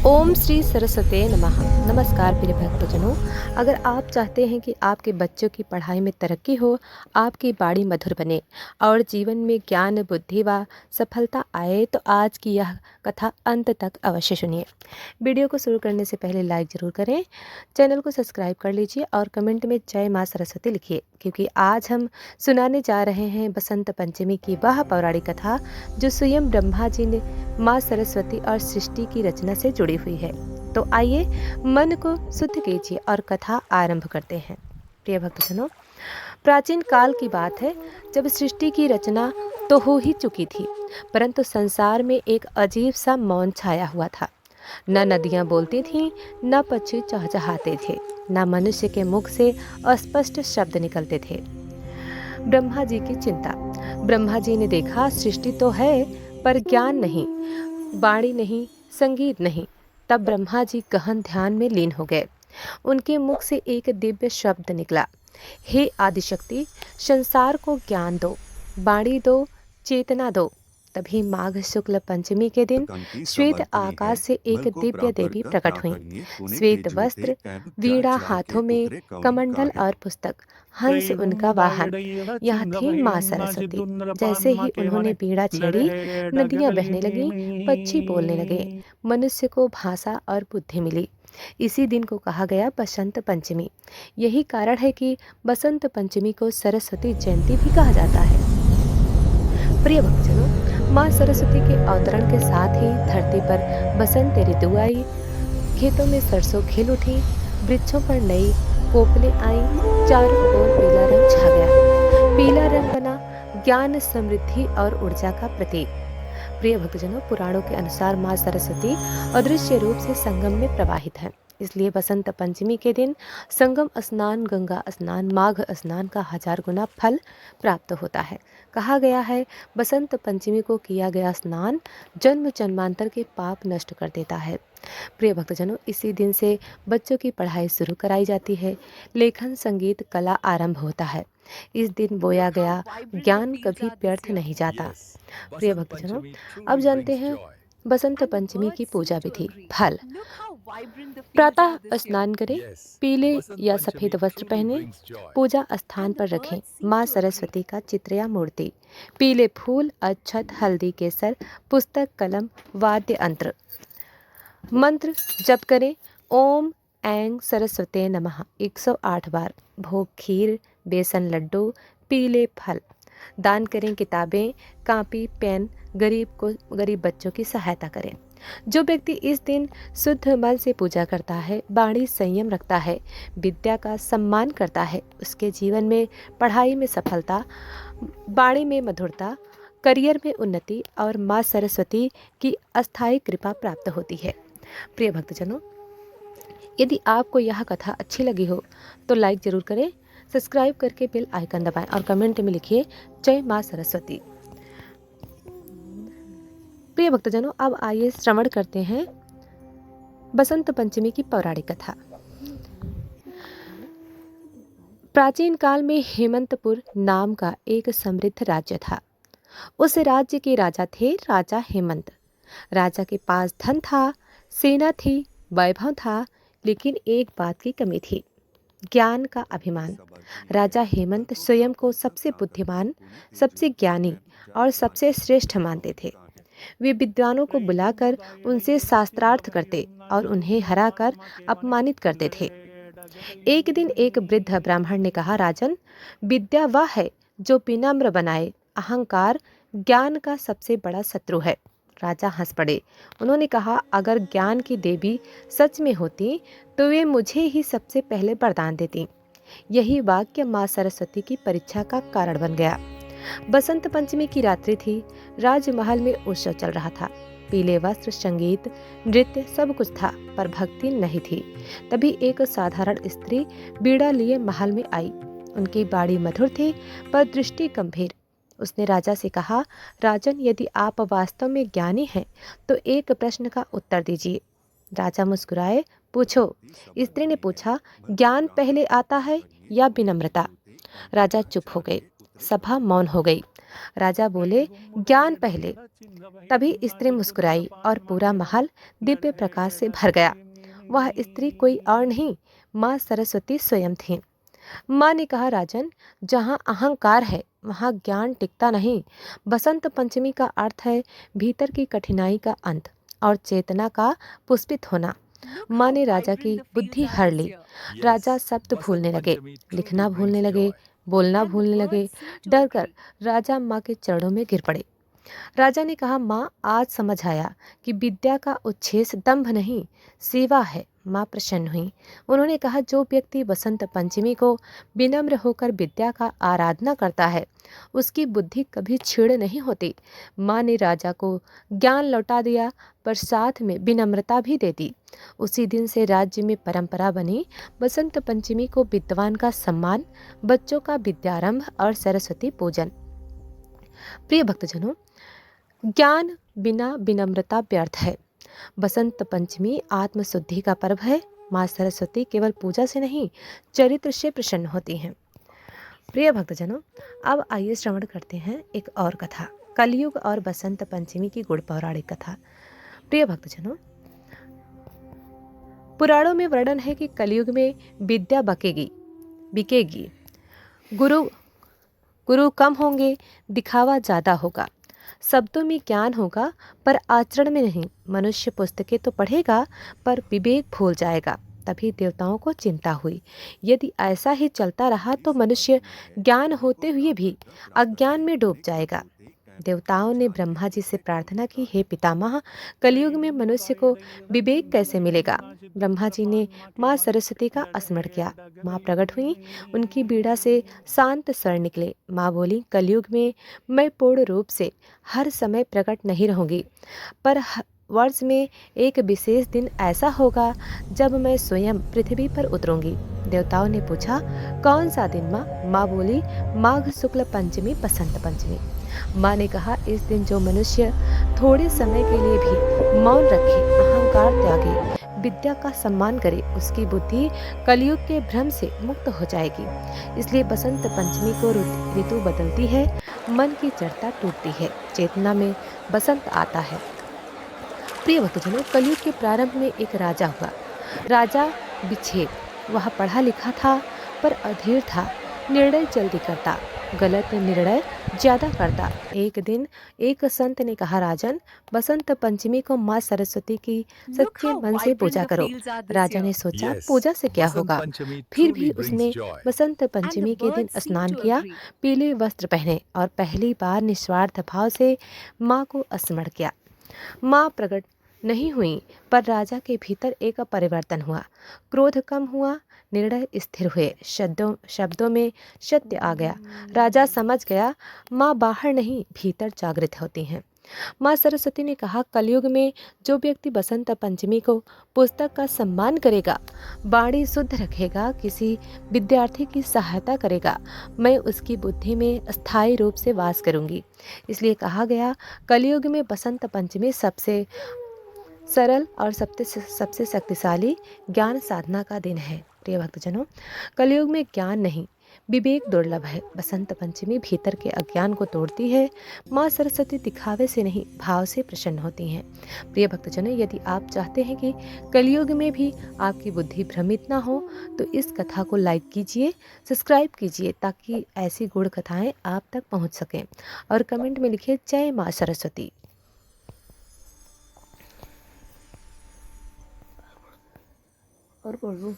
ओम श्री सरस्वते नमः। नमस्कार प्रिय भक्तजनों। अगर आप चाहते हैं कि आपके बच्चों की पढ़ाई में तरक्की हो, आपकी वाणी मधुर बने और जीवन में ज्ञान बुद्धि व सफलता आए, तो आज की यह कथा अंत तक अवश्य सुनिए। वीडियो को शुरू करने से पहले लाइक ज़रूर करें, चैनल को सब्सक्राइब कर लीजिए और कमेंट में जय माँ सरस्वती लिखिए, क्योंकि आज हम सुनाने जा रहे हैं बसंत पंचमी की वह पौराणिक कथा जो स्वयं ब्रह्मा जी ने माँ सरस्वती और सृष्टि की रचना से जुड़ी हुई है। तो आइए मन को शुद्ध कीजिए और कथा आरंभ करते हैं। प्रिय भक्तजनों, प्राचीन काल की बात है जब सृष्टि की रचना तो हो ही चुकी थी, परंतु संसार में एक अजीब सा मौन छाया हुआ था। न नदियाँ बोलती थीं, न पक्षी चहचहाते थे, न मनुष्य के मुख से अस्पष्ट शब्द निकलते थे। ब्रह्मा जी की चिंता। ब्रह्मा जी ने देखा सृष्टि तो है पर ज्ञान नहीं, वाणी नहीं, संगीत नहीं। तब ब्रह्मा जी गहन ध्यान में लीन हो गए। उनके मुख से एक दिव्य शब्द निकला, हे आदिशक्ति, संसार को ज्ञान दो, वाणी दो, चेतना दो। तभी माघ शुक्ल पंचमी के दिन श्वेत आकाश से एक दिव्य देवी प्रकट हुई। श्वेत वस्त्र, वीणा हाथों में, कमंडल और पुस्तक, हंस उनका वाहन। यह थी माँ सरस्वती। जैसे ही उन्होंने बीड़ा छेड़ी, नदियाँ बहने लगीं, पक्षी बोलने लगे, मनुष्य को भाषा और बुद्धि मिली। इसी दिन को कहा गया बसंत पंचमी। यही कारण है कि बसंत पंचमी को सरस्वती जयंती भी कहा जाता है। प्रिय भक्तजनों, माँ सरस्वती के अवतरण के साथ ही धरती पर बसंत ऋतु आई। खेतों में सरसों खिल उठी, वृक्षों पर नई कोपलें आई, चारों ओर पीला रंग छा गया। पीला रंग बना ज्ञान, समृद्धि और ऊर्जा का प्रतीक। प्रिय भक्तजनों, पुराणों के अनुसार माँ सरस्वती अदृश्य रूप से संगम में प्रवाहित है। इसलिए बसंत पंचमी के दिन संगम स्नान, गंगा स्नान, माघ स्नान का 1000 गुना फल प्राप्त होता है। कहा गया है, बसंत पंचमी को किया गया स्नान जन्म जन्मांतर के पाप नष्ट कर देता है। प्रिय भक्तजनों, इसी दिन से बच्चों की पढ़ाई शुरू कराई जाती है। लेखन, संगीत, कला आरंभ होता है। इस दिन बोया गया ज्ञान कभी व्यर्थ नहीं जाता। प्रिय भक्तजनों, अब जानते हैं बसंत पंचमी की पूजा विधि। फल। प्रातः स्नान करें, पीले या सफेद वस्त्र पहने, पूजा स्थान पर रखें माँ सरस्वती का चित्र या मूर्ति, पीले फूल, अक्षत, हल्दी, केसर, पुस्तक, कलम, वाद्य यंत्र। मंत्र जप करें, ओम ऐं सरस्वते नमः 108 बार। भोग खीर, बेसन लड्डू, पीले फल। दान करें किताबें, कापी, पेन, गरीब बच्चों की सहायता करें। जो व्यक्ति इस दिन शुद्ध मन से पूजा करता है, वाणी संयम रखता है, विद्या का सम्मान करता है, उसके जीवन में पढ़ाई में सफलता, वाणी में मधुरता, करियर में उन्नति और माँ सरस्वती की अस्थायी कृपा प्राप्त होती है। प्रिय भक्तजनों, यदि आपको यह कथा अच्छी लगी हो तो लाइक ज़रूर करें, सब्सक्राइब करके बेल आइकन दबाएं और कमेंट में लिखिए जय माँ सरस्वती। प्रिय भक्तजनों, अब आइए श्रवण करते हैं बसंत पंचमी की पौराणिक कथा। प्राचीन काल में हेमंतपुर नाम का एक समृद्ध राज्य था। उस राज्य के राजा थे राजा हेमंत। राजा के पास धन था, सेना थी, वैभव था, लेकिन एक बात की कमी थी, ज्ञान का अभिमान। राजा हेमंत स्वयं को सबसे बुद्धिमान, सबसे ज्ञानी और सबसे श्रेष्ठ मानते थे। वे विद्वानों को बुलाकर उनसे शास्त्रार्थ करते और उन्हें हराकर अपमानित करते थे। एक दिन एक वृद्ध ब्राह्मण ने कहा, राजन, विद्या वह है जो विनम्र बनाए, अहंकार ज्ञान का सबसे बड़ा शत्रु है। राजा हंस पड़े। उन्होंने कहा, अगर ज्ञान की देवी सच में होती तो वे मुझे ही सबसे पहले वरदान देती। यही वाक्य माँ सरस्वती की परीक्षा का कारण बन गया। बसंत पंचमी की रात्रि थी। राजमहल में उत्सव चल रहा था। पीले वस्त्र, संगीत, नृत्य सब कुछ था, पर भक्ति नहीं थी। तभी एक साधारण स्त्री बीड़ा लिए महल में आई। उनकी वाणी मधुर थी पर दृष्टि गंभीर। उसने राजा से कहा, राजन, यदि आप वास्तव में ज्ञानी हैं तो एक प्रश्न का उत्तर दीजिए। राजा मुस्कुराए। पूछो। स्त्री ने पूछा, ज्ञान पहले आता है या विनम्रता? राजा चुप हो गए। सभा मौन हो गई। राजा बोले, ज्ञान पहले। तभी स्त्री मुस्कुराई और पूरा महल दिव्य प्रकाश से भर गया। वह स्त्री कोई और नहीं, माँ सरस्वती स्वयं थी। माँ ने कहा, राजन, जहाँ अहंकार है वहाँ ज्ञान टिकता नहीं। बसंत पंचमी का अर्थ है भीतर की कठिनाई का अंत और चेतना का पुष्पित होना। माँ ने राजा की बुद्धि हर ली। राजा शब्द भूलने लगे, लिखना भूलने लगे, बोलना भूलने लगे। डर कर राजा माँ के चरणों में गिर पड़े। राजा ने कहा, माँ, आज समझ आया कि विद्या का उच्छेद दंभ नहीं, सेवा है। माँ प्रसन्न हुई। उन्होंने कहा, जो व्यक्ति बसंत पंचमी को विनम्र होकर विद्या का आराधना करता है उसकी बुद्धि कभी छीड़ नहीं होती। माँ ने राजा को ज्ञान लौटा दिया पर साथ में विनम्रता भी दे दी। उसी दिन से राज्य में परंपरा बनी, बसंत पंचमी को विद्वान का सम्मान, बच्चों का विद्यारंभ और सरस्वती पूजन। प्रिय भक्तजनों, ज्ञान बिना विनम्रता व्यर्थ है। बसंत पंचमी आत्मशुद्धि का पर्व है। माँ सरस्वती केवल पूजा से नहीं, चरित्र से प्रसन्न होती हैं। प्रिय भक्तजनों, अब आइए श्रवण करते हैं एक और कथा, कलयुग और बसंत पंचमी की गुड़ पौराणिक कथा। प्रिय भक्तजनों, पुराणों में वर्णन है कि कलयुग में विद्या बिकेगी, गुरु गुरु कम होंगे, दिखावा ज़्यादा होगा, शब्दों में ज्ञान होगा पर आचरण में नहीं। मनुष्य पुस्तकें तो पढ़ेगा पर विवेक भूल जाएगा। तभी देवताओं को चिंता हुई, यदि ऐसा ही चलता रहा तो मनुष्य ज्ञान होते हुए भी अज्ञान में डूब जाएगा। देवताओं ने ब्रह्मा जी से प्रार्थना की, हे पितामह, कलयुग में मनुष्य को विवेक कैसे मिलेगा। ब्रह्मा जी ने माँ सरस्वती का स्मरण किया। माँ प्रकट हुई, उनकी बीड़ा से शांत स्वर निकले। माँ बोली, कलयुग में मैं पूर्ण रूप से हर समय प्रकट नहीं रहूंगी, पर वर्ष में एक विशेष दिन ऐसा होगा जब मैं स्वयं पृथ्वी पर उतरूंगी। देवताओं ने पूछा, कौन सा दिन माँ? माँ बोली, माघ शुक्ल पंचमी, बसंत पंचमी। माँ ने कहा, इस दिन जो मनुष्य थोड़े समय के लिए भी मौन रखे, अहंकार त्यागे, विद्या का सम्मान करे, उसकी बुद्धि कलयुग के भ्रम से मुक्त हो जाएगी। इसलिए बसंत पंचमी को ऋतु बदलती है, मन की जड़ता टूटती है, चेतना में बसंत आता है। प्रिय भक्तजनों, कलयुग के प्रारंभ में एक राजा हुआ। राजा विच्छेद। वह पढ़ा लिखा था पर अधीर था, निर्णय जल्दी करता, गलत निर्णय ज्यादा करता। एक दिन एक संत ने कहा, राजन, बसंत पंचमी को माँ सरस्वती की सच्चे मन से पूजा करो। राजा ने सोचा, पूजा से क्या होगा। फिर भी उसने बसंत पंचमी के दिन स्नान किया, पीले वस्त्र पहने और पहली बार निस्वार्थ भाव से माँ को स्मरण किया। माँ प्रकट नहीं हुई पर राजा के भीतर एक परिवर्तन हुआ। क्रोध कम हुआ, निर्णय स्थिर हुए, शब्दों में सत्य आ गया। राजा समझ गया, माँ बाहर नहीं भीतर जागृत होती हैं। माँ सरस्वती ने कहा, कलयुग में जो व्यक्ति बसंत पंचमी को पुस्तक का सम्मान करेगा, वाणी शुद्ध रखेगा, किसी विद्यार्थी की सहायता करेगा, मैं उसकी बुद्धि में स्थायी रूप से वास करूंगी। इसलिए कहा गया, कलयुग में बसंत पंचमी सबसे सरल और सबसे शक्तिशाली ज्ञान साधना का दिन है। प्रिय भक्तजनों, कलयुग में ज्ञान नहीं, विवेक दुर्लभ है। बसंत पंचमी भीतर के अज्ञान को तोड़ती है। माँ सरस्वती दिखावे से नहीं, भाव से प्रसन्न होती हैं। प्रिय भक्तजनों, यदि आप चाहते हैं कि कलयुग में भी आपकी बुद्धि भ्रमित ना हो तो इस कथा को लाइक कीजिए, सब्सक्राइब कीजिए, ताकि ऐसी गुड़ कथाएं आप तक पहुँच सकें। और कमेंट में लिखिए, जय माँ सरस्वती। और बोलूं।